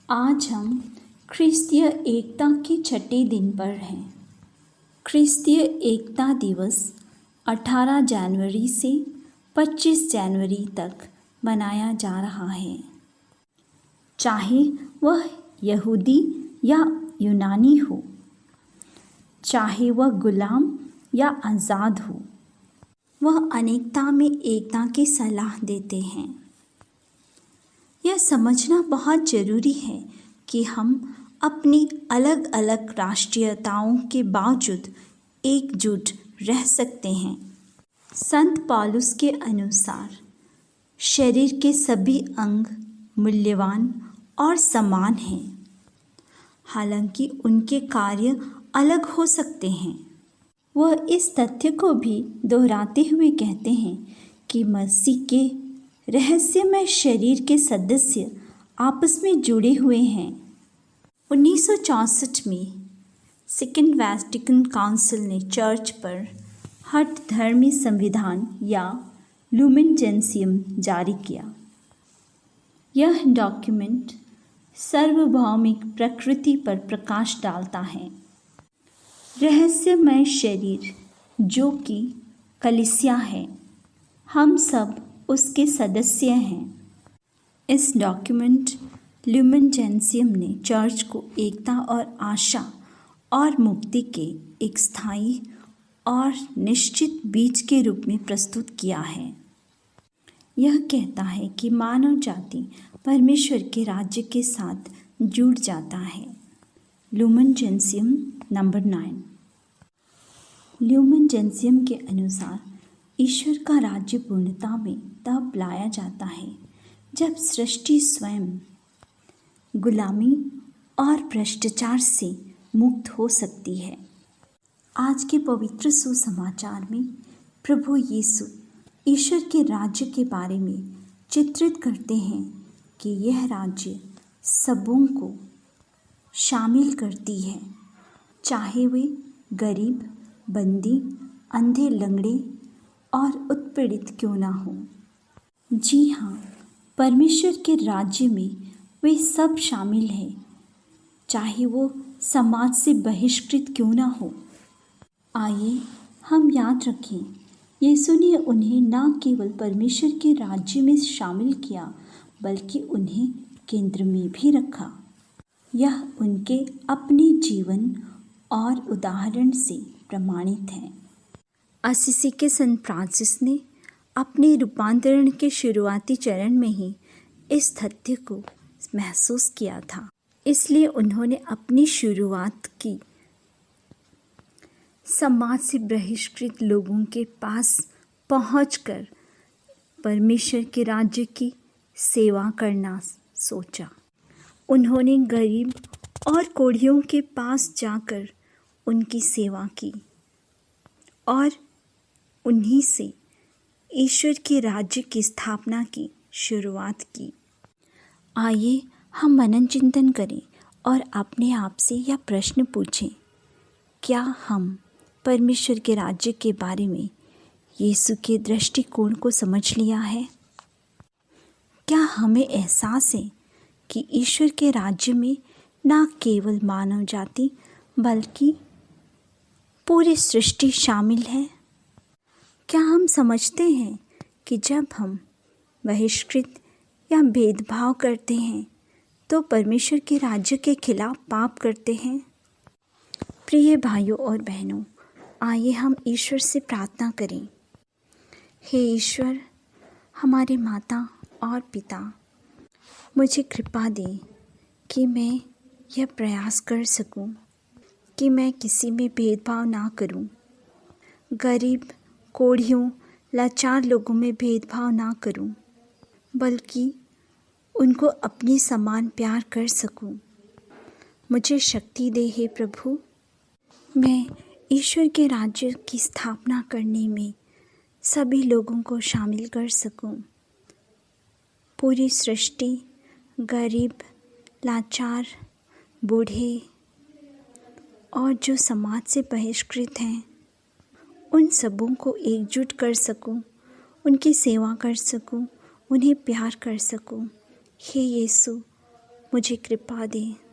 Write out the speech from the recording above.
आज हम ख्रिस्तीय एकता के छठे दिन पर हैं। ख्रिस्तीय एकता दिवस 18 जनवरी से 25 जनवरी तक मनाया जा रहा है। चाहे वह यहूदी या यूनानी हो, चाहे वह गुलाम या आज़ाद हो, वह अनेकता में एकता की सलाह देते हैं। यह समझना बहुत ज़रूरी है कि हम अपनी अलग अलग राष्ट्रीयताओं के बावजूद एकजुट रह सकते हैं। संत पौलुस के अनुसार शरीर के सभी अंग मूल्यवान और समान हैं, हालांकि उनके कार्य अलग हो सकते हैं। वह इस तथ्य को भी दोहराते हुए कहते हैं कि मसीह के रहस्यमय शरीर के सदस्य आपस में जुड़े हुए हैं। 1964 में सेकेंड वेटिकन काउंसिल ने चर्च पर हठ धर्मी संविधान या लुमेन जेनसियम जारी किया। यह डॉक्यूमेंट सार्वभौमिक प्रकृति पर प्रकाश डालता है। रहस्यमय शरीर जो कि कलीसिया है, हम सब उसके सदस्य हैं। इस डॉक्यूमेंट लुमेन जेनसियम ने चर्च को एकता और आशा और मुक्ति के एक स्थायी और निश्चित बीज के रूप में प्रस्तुत किया है। यह कहता है कि मानव जाति परमेश्वर के राज्य के साथ जुड़ जाता है। Lumen Gentium number 9। Lumen Gentium के अनुसार ईश्वर का राज्य पूर्णता में तब लाया जाता है जब सृष्टि स्वयं गुलामी और भ्रष्टाचार से मुक्त हो सकती है। आज के पवित्र सुसमाचार में प्रभु यीशु ईश्वर के राज्य के बारे में चित्रित करते हैं कि यह राज्य सबों को शामिल करती है, चाहे वे गरीब, बंदी, अंधे, लंगड़े और उत्पीड़ित क्यों ना हो। जी हाँ, परमेश्वर के राज्य में वे सब शामिल हैं, चाहे वो समाज से बहिष्कृत क्यों ना हो। आइए हम याद रखें, यीशु ने उन्हें न केवल परमेश्वर के राज्य में शामिल किया, बल्कि उन्हें केंद्र में भी रखा। यह उनके अपने जीवन और उदाहरण से प्रमाणित है। असीसी के संत फ्रांसिस ने अपने रूपांतरण के शुरुआती चरण में ही इस तथ्य को महसूस किया था, इसलिए उन्होंने अपनी शुरुआत की समाज से बहिष्कृत लोगों के पास पहुंचकर परमेश्वर के राज्य की सेवा करना सोचा। उन्होंने गरीब और कोढ़ियों के पास जाकर उनकी सेवा की और उन्हीं से ईश्वर के राज्य की स्थापना की शुरुआत की। आइए हम मनन चिंतन करें और अपने आप से यह प्रश्न पूछें, क्या हम परमेश्वर के राज्य के बारे में यीशु के दृष्टिकोण को समझ लिया है? क्या हमें एहसास है कि ईश्वर के राज्य में न केवल मानव जाति बल्कि पूरी सृष्टि शामिल है? क्या हम समझते हैं कि जब हम बहिष्कृत या भेदभाव करते हैं तो परमेश्वर के राज्य के खिलाफ पाप करते हैं? प्रिय भाइयों और बहनों, आइए हम ईश्वर से प्रार्थना करें। हे ईश्वर, हमारे माता और पिता, मुझे कृपा दें कि मैं यह प्रयास कर सकूं कि मैं किसी में भेदभाव ना करूं, गरीब, कोढ़ियों, लाचार लोगों में भेदभाव ना करूं, बल्कि उनको अपनी समान प्यार कर सकूं। मुझे शक्ति दे हे प्रभु, मैं ईश्वर के राज्य की स्थापना करने में सभी लोगों को शामिल कर सकूं। पूरी सृष्टि, गरीब, लाचार, बूढ़े और जो समाज से बहिष्कृत हैं, उन सबों को एकजुट कर सकूं, उनकी सेवा कर सकूं, उन्हें प्यार कर सकूं। हे यीशु, मुझे कृपा दें।